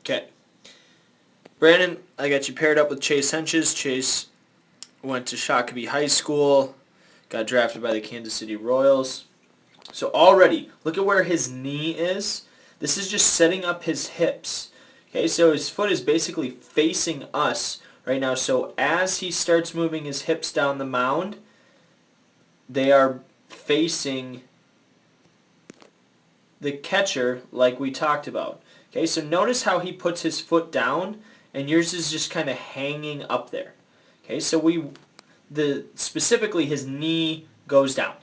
Okay. Brandon, I got you paired up with Chase Henches. Chase went to Shakopee High School, got drafted by the Kansas City Royals. So already, look at where his knee is. This is just setting up his hips. Okay, so his foot is basically facing us right now. So as he starts moving his hips down the mound, they are facing the catcher like we talked about. Okay, so notice how he puts his foot down and yours is just kind of hanging up there. Okay, so specifically his knee goes down.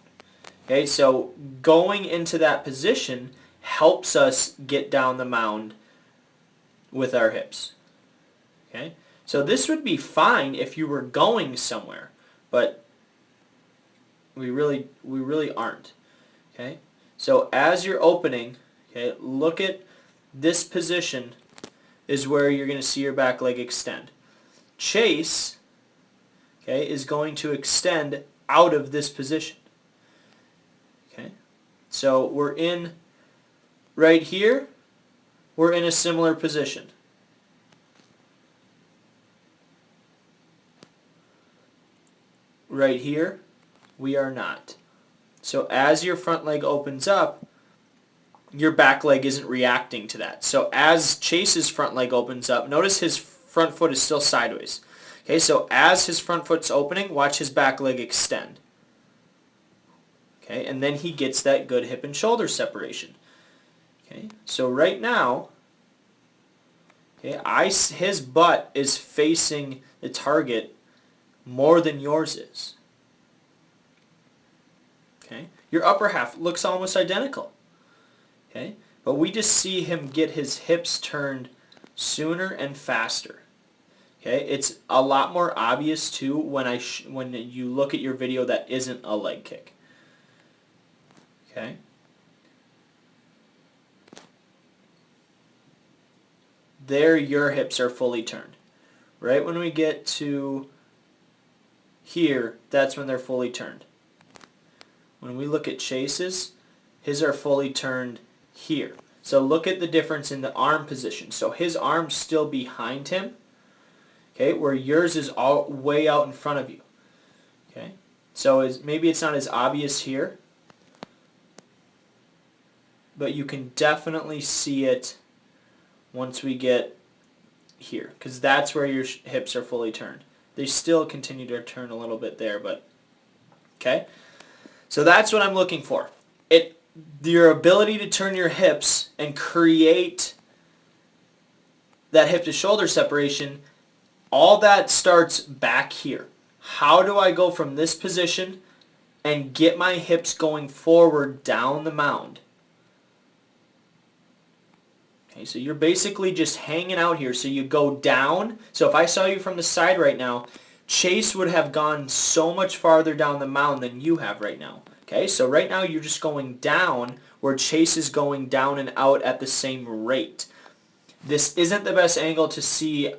Okay, so going into that position helps us get down the mound with our hips. Okay, so this would be fine if you were going somewhere, but we really aren't. Okay, so as you're opening, okay, look at this position is where you're going to see your back leg extend. Chase, okay, is going to extend out of this position. Okay, so we're in right here, we're in a similar position. Right here, we are not. So as your front leg opens up, your back leg isn't reacting to that. So as Chase's front leg opens up, notice his front foot is still sideways. Okay, so as his front foot's opening, watch his back leg extend. Okay, and then he gets that good hip and shoulder separation. Okay, so right now, okay, his butt is facing the target more than yours is. Okay, your upper half looks almost identical. Okay, but we just see him get his hips turned sooner and faster. Okay, it's a lot more obvious too when you look at your video that isn't a leg kick. Okay. There your hips are fully turned. Right when we get to here, that's when they're fully turned. When we look at Chase's, his are fully turned here. So look at the difference in the arm position. So his arm's still behind him, okay, where yours is all way out in front of you. Okay, so maybe it's not as obvious here, but you can definitely see it once we get here, because that's where your hips are fully turned. They still continue to turn a little bit there, but okay. So that's what I'm looking for. Your ability to turn your hips and create that hip to shoulder separation, all that starts back here. How do I go from this position and get my hips going forward down the mound? Okay, so you're basically just hanging out here. So you go down. So if I saw you from the side right now, Chase would have gone so much farther down the mound than you have right now. Okay, so right now you're just going down where Chase is going down and out at the same rate. This isn't the best angle to see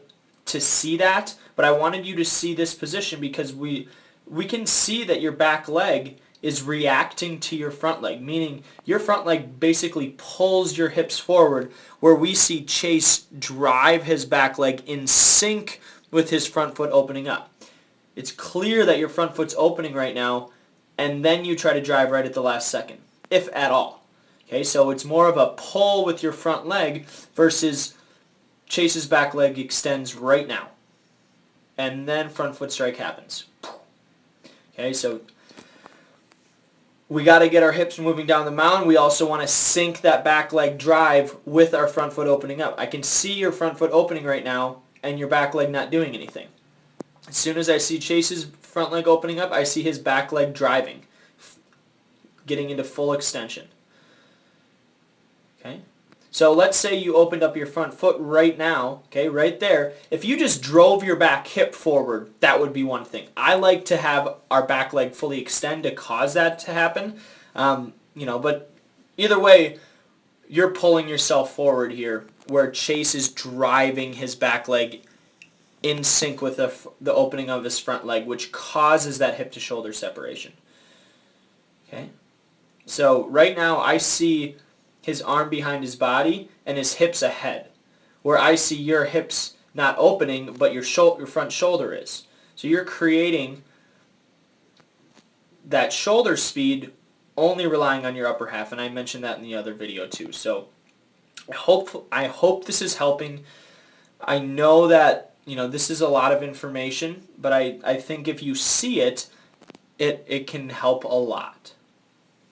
that, but I wanted you to see this position because we can see that your back leg is reacting to your front leg, meaning your front leg basically pulls your hips forward, where we see Chase drive his back leg in sync with his front foot opening up. It's clear that your front foot's opening right now, and then you try to drive right at the last second, if at all. Okay, so it's more of a pull with your front leg versus Chase's back leg extends right now, and then front foot strike happens. Okay, so we got to get our hips moving down the mound. We also want to sync that back leg drive with our front foot opening up. I can see your front foot opening right now and your back leg not doing anything. As soon as I see Chase's front leg opening up, I see his back leg driving, getting into full extension. Okay? So let's say you opened up your front foot right now, okay, right there. If you just drove your back hip forward, that would be one thing. I like to have our back leg fully extend to cause that to happen. But either way, you're pulling yourself forward here, where Chase is driving his back leg in sync with the opening of his front leg, which causes that hip to shoulder separation. Okay? So right now I see his arm behind his body and his hips ahead, where I see your hips not opening, but your front shoulder is. So you're creating that shoulder speed only relying on your upper half, and I mentioned that in the other video too. So I hope this is helping. I know that this is a lot of information, but I think if you see it, it can help a lot.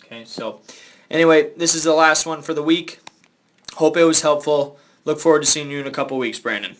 Okay, so anyway, this is the last one for the week. Hope it was helpful. Look forward to seeing you in a couple weeks, Brandon.